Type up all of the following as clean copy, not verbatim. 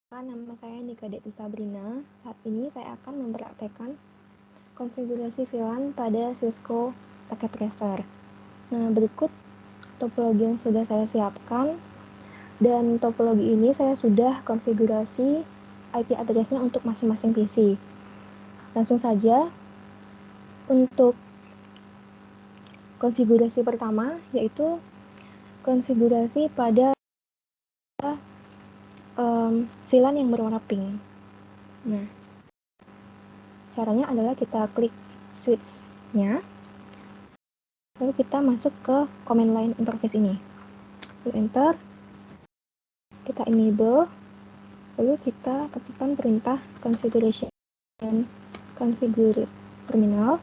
Nama saya Nika Deti Sabrina. Saat ini saya akan mempraktekkan konfigurasi VLAN pada Cisco Packet Tracer. Nah, berikut topologi yang sudah saya siapkan, dan topologi ini saya sudah konfigurasi IP address-nya untuk masing-masing PC. Langsung saja untuk konfigurasi pertama, yaitu konfigurasi pada VLAN yang berwarna pink. Nah, caranya adalah kita klik switch-nya, lalu kita masuk ke command line interface ini. Lalu enter, kita enable, lalu kita ketikkan perintah configuration configure terminal,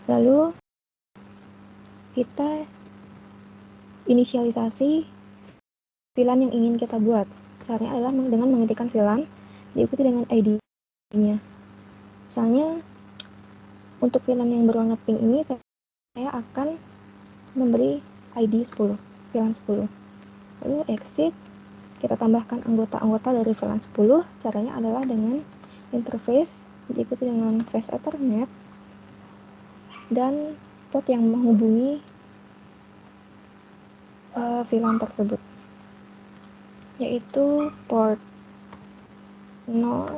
lalu kita inisialisasi VLAN yang ingin kita buat. Caranya adalah dengan mengetikkan VLAN, diikuti dengan ID-nya. Misalnya, untuk VLAN yang berwarna pink ini, saya akan memberi ID 10, VLAN 10. Lalu exit, kita tambahkan anggota-anggota dari VLAN 10. Caranya adalah dengan interface, diikuti dengan face Ethernet, dan port yang menghubungi VLAN tersebut, yaitu port 0,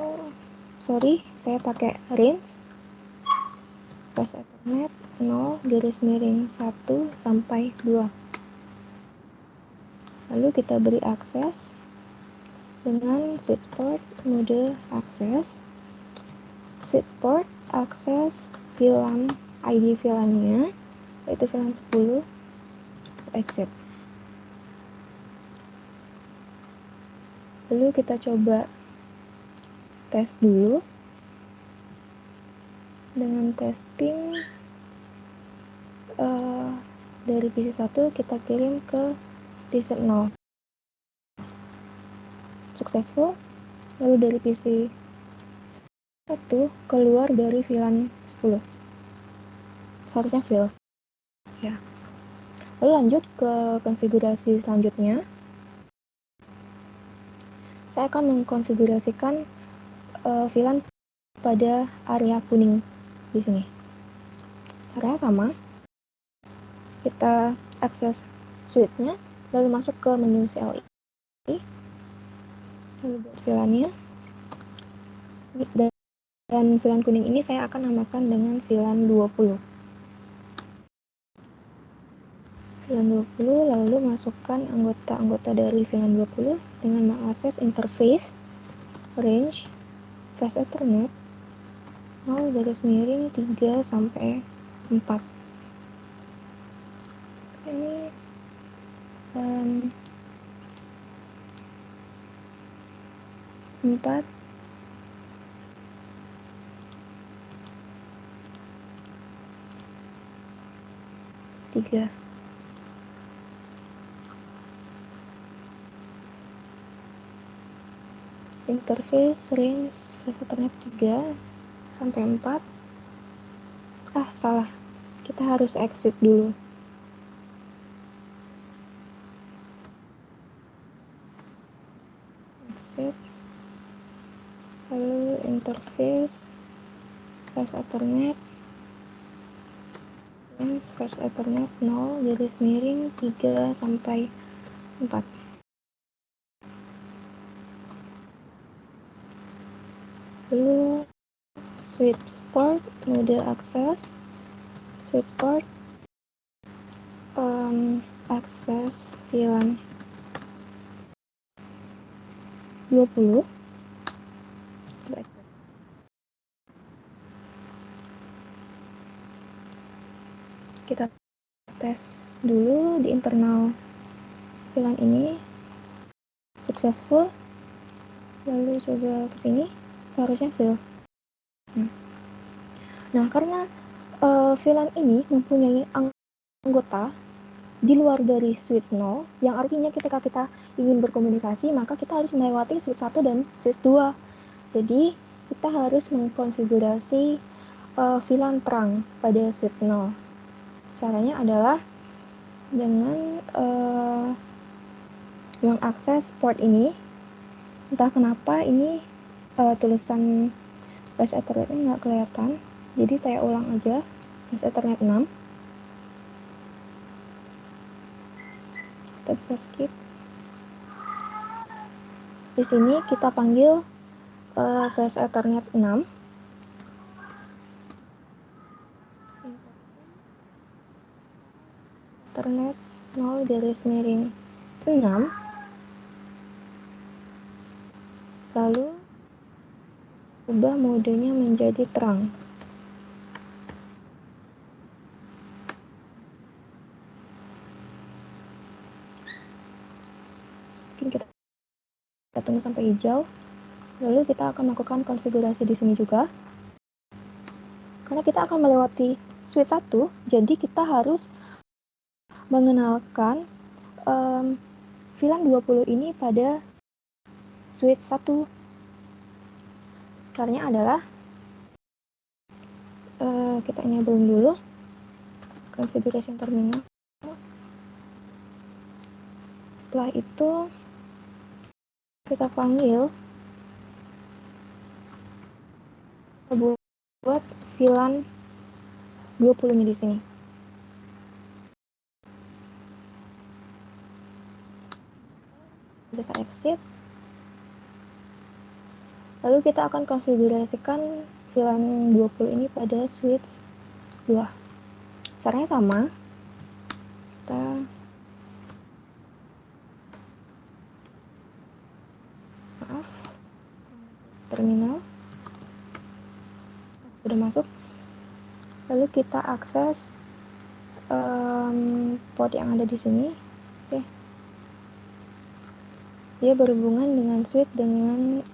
saya pakai range face Ethernet 0-1 sampai 2. Lalu kita beri akses dengan switch port mode akses, switch port akses VLAN, ID VLAN-nya yaitu VLAN 10, exit. Lalu kita coba tes dulu dengan tes ping dari PC 1 kita kirim ke PC 0, successful. Lalu dari PC 1 keluar dari VLAN 10, seharusnya fail ya. Lalu lanjut ke konfigurasi selanjutnya. Saya akan mengkonfigurasikan VLAN pada area kuning di sini. Caranya sama, kita akses switch-nya, lalu masuk ke menu CLI, lalu buat VLAN-nya, dan VLAN kuning ini saya akan namakan dengan VLAN 20. VLAN 20, lalu masukkan anggota-anggota dari VLAN 20 dengan mengakses interface, range, face Ethernet 0-3 sampai 4. Ini 4, 3. Interface range face Ethernet 3 sampai 4. Salah, kita harus exit dulu. Exit, lalu interface face Ethernet, range face Ethernet 0-3 sampai 4. Lalu switch port mode akses, switch port akses VLAN 20. Kita tes dulu di internal VLAN ini, successful. Lalu coba ke sini, seharusnya fail. Nah, karena VLAN ini mempunyai anggota di luar dari switch 0, yang artinya ketika kita ingin berkomunikasi, maka kita harus melewati switch 1 dan switch 2. Jadi, kita harus mengkonfigurasi VLAN terang pada switch 0. Caranya adalah dengan mengakses port ini, Entah kenapa ini tulisan flash Ethernet-nya nggak kelihatan, jadi saya ulang aja. Flash Ethernet 6, kita bisa skip. Di sini kita panggil flash Ethernet 6, Ethernet 0-6, lalu ubah modenya menjadi terang. Mungkin kita tunggu sampai hijau. Lalu kita akan melakukan konfigurasi di sini juga. Karena kita akan melewati switch 1, jadi kita harus mengenalkan VLAN 20 ini pada switch 1. Caranya adalah kita enable dulu configuration terminal. Setelah itu kita panggil buat VLAN 20-nya di sini. Bisa exit. Lalu kita akan konfigurasikan VLAN 20 ini pada switch 2. Caranya sama. Kita terminal udah masuk. Lalu kita akses port yang ada di sini. Oke. Dia berhubungan dengan switch dengan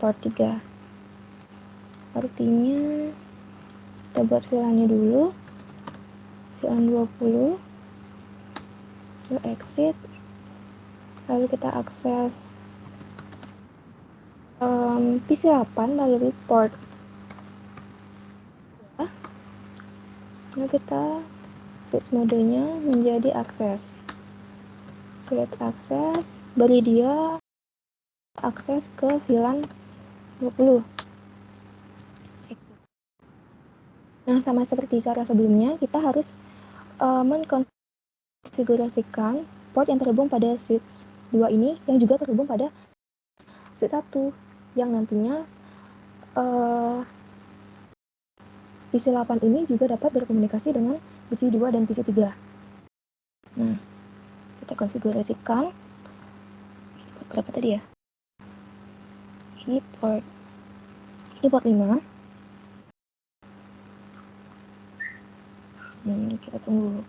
port 3. Artinya kita buat VLAN-nya dulu. VLAN 20. Lalu exit. Lalu kita akses PC 8 melalui port. Lalu kita switch modenya menjadi akses. Switch akses, beri dia akses ke VLAN 20. Nah, sama seperti cara sebelumnya, kita harus mengkonfigurasikan port yang terhubung pada switch 2 ini yang juga terhubung pada switch 1 yang nantinya PC 8 ini juga dapat berkomunikasi dengan PC 2 dan PC 3. Nah, kita konfigurasikan port berapa tadi ya? Ini port 5. Kita tunggu.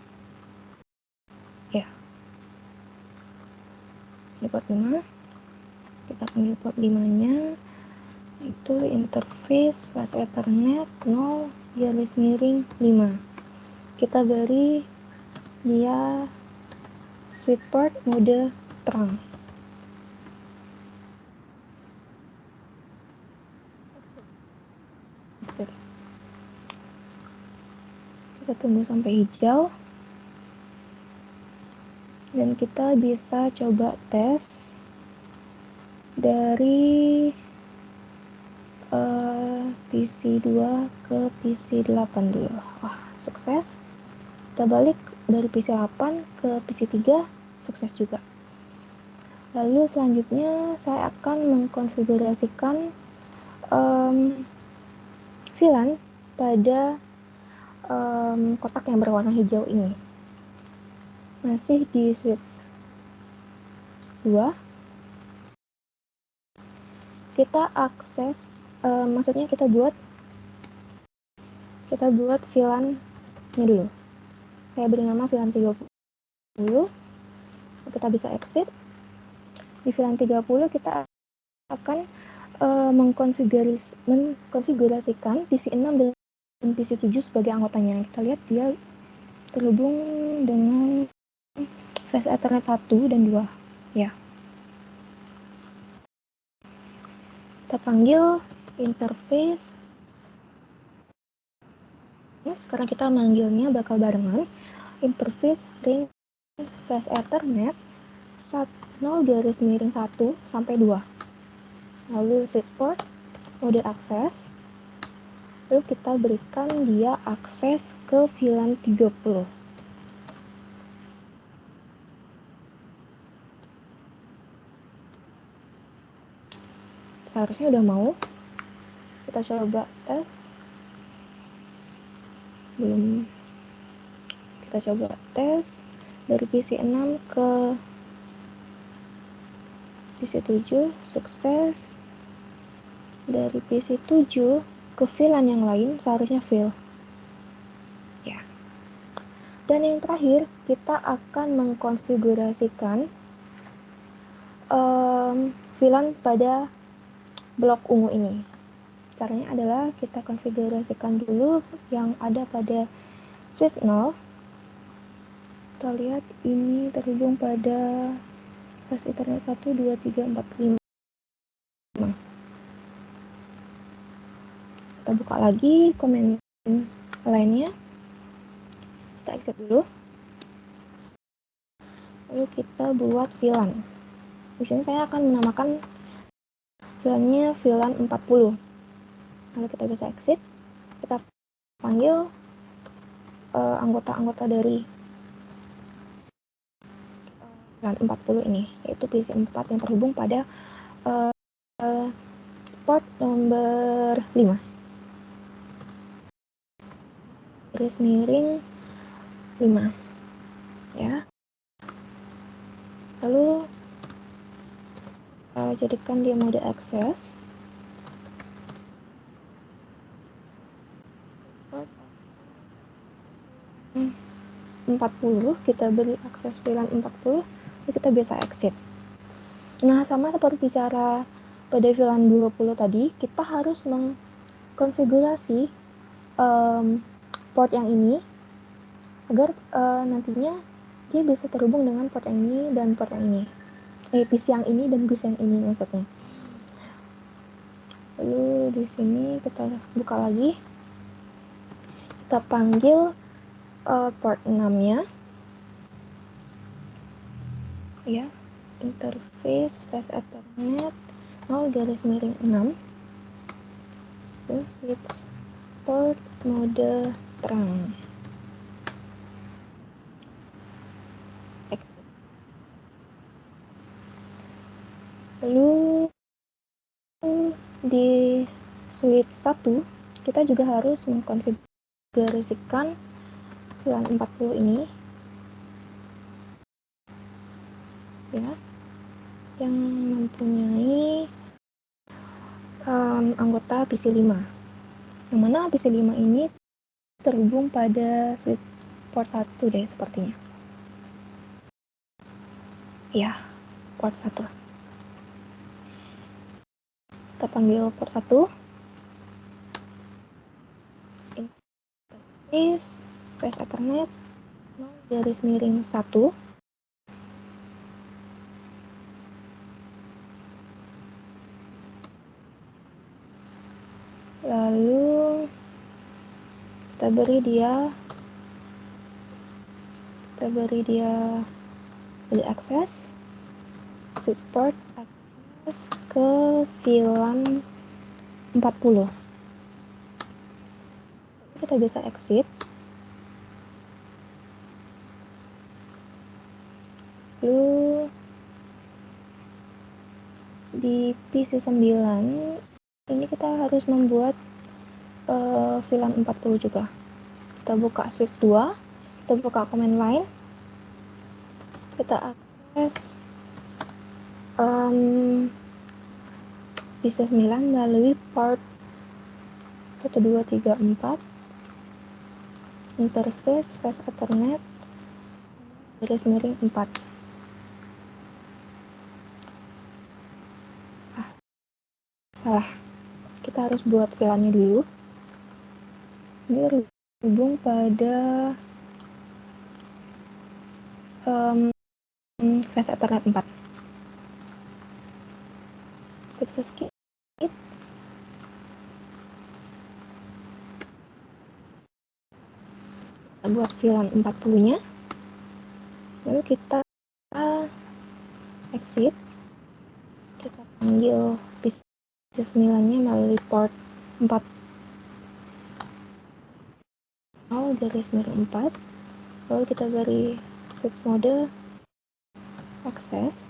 Ya. Ini port 5. Kita panggil port 5-nya. Itu interface flash Ethernet 0-5. Kita beri dia switch port mode terang. Kita tunggu sampai hijau dan kita bisa coba tes dari PC 2 ke PC 8 dulu. Wah, sukses. Kita balik dari PC 8 ke PC 3, sukses juga. Lalu selanjutnya saya akan mengkonfigurasikan VLAN pada kotak yang berwarna hijau ini. Masih di switch 2. Kita akses, maksudnya kita buat VLAN-nya dulu. Saya beri nama VLAN 30. Kita bisa exit. Di VLAN 30 kita akan mengkonfigurasikan PC 6 dan PC 7 sebagai anggotanya. Kita lihat dia terhubung dengan flash Ethernet 1 dan 2. Ya. Kita panggil interface. Sekarang kita manggilnya bakal barengan. Interface range flash Ethernet 0-1 sampai 2. lalu switchport, mode akses, lalu kita berikan dia akses ke VLAN 30. Seharusnya udah mau. Kita coba tes. Belum. Kita coba tes dari PC 6 ke PC 7, sukses. Dari PC 7 ke VLAN yang lain, seharusnya fail. Ya. Dan yang terakhir, kita akan mengkonfigurasikan VLAN pada blok ungu ini. Caranya adalah kita konfigurasikan dulu yang ada pada switch 0. Kita lihat ini terhubung pada flash Ethernet 1, 2, 3, 4, 5. Kita buka lagi komen lainnya. Kita exit dulu. Lalu kita buat VLAN. Di sini saya akan menamakan VLAN-nya VLAN 40. Lalu kita bisa exit. Kita panggil anggota-anggota dari VLAN 40 ini, yaitu PC 4 yang terhubung pada port nomor 5. Garis miring 5. Ya. Lalu jadikan dia mode akses. Port 40, kita beri akses VLAN 40, lalu kita bisa exit. Nah, sama seperti cara pada VLAN 20 tadi, kita harus mengkonfigurasi port yang ini agar nantinya dia bisa terhubung dengan port yang ini dan port yang ini. PC yang ini dan PC yang ini maksudnya. Lalu di sini kita buka lagi. Kita panggil port 6-nya. Ya, interface flash Ethernet 0 garis miring 6. Terus switch port mode terang. Exit. Lalu di switch 1 kita juga harus mengkonfigurasikan VLAN 40 ini ya, yang mempunyai anggota PC 5, yang mana PC 5 ini terhubung pada switch port 1 deh sepertinya ya, port 1. Kita panggil port 1, interface flash Ethernet 0 garis miring 1. Lalu kita beri dia akses switch port akses ke VLAN 40. Kita bisa exit. Lalu di PC 9 ini kita harus membuat VLAN 40 juga. Kita buka switch 2, kita buka command line, kita akses PC 9 melalui port 1, 2, 3, 4, interface flash Ethernet garis miring 4. Salah, kita harus buat VLAN-nya dulu. Ini terhubung pada flash Ethernet 4. Kita bisa skip. Kita buat VLAN 40-nya. Lalu kita exit. Kita panggil PC 9-nya melalui port 4 garis miring 4, lalu kita beri switch mode akses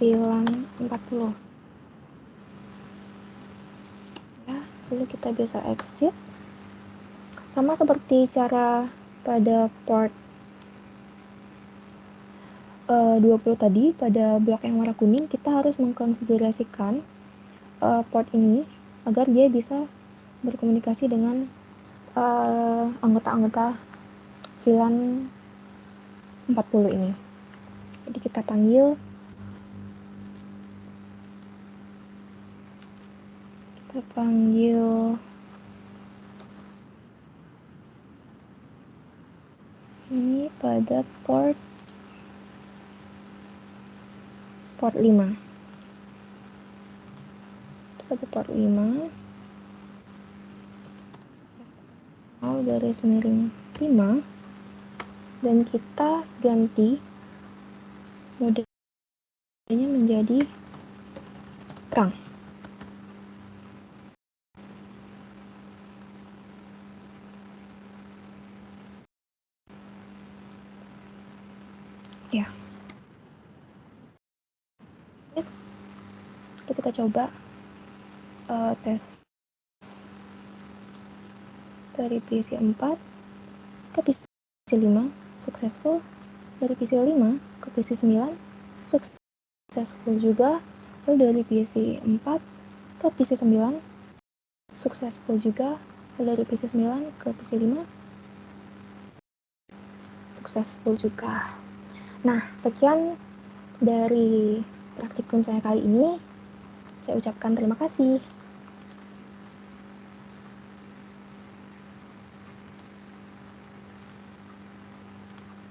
VLAN 40 ya, lalu kita bisa exit. Sama seperti cara pada port 20 tadi, pada blok yang warna kuning kita harus mengkonfigurasikan port ini agar dia bisa berkomunikasi dengan anggota-anggota VLAN 40 ini. Jadi kita panggil ini pada port 5. Pada port 5 garis miring 5 dan kita ganti modenya menjadi terang. Ya. Lalu kita coba tes dari PC 4 ke PC 5 successful, dari PC 5 ke PC 9 successful juga, lalu dari PC 4 ke PC 9 successful juga, lalu dari PC 9 ke PC 5 successful juga. Nah, sekian dari praktikum saya kali ini. Saya ucapkan terima kasih.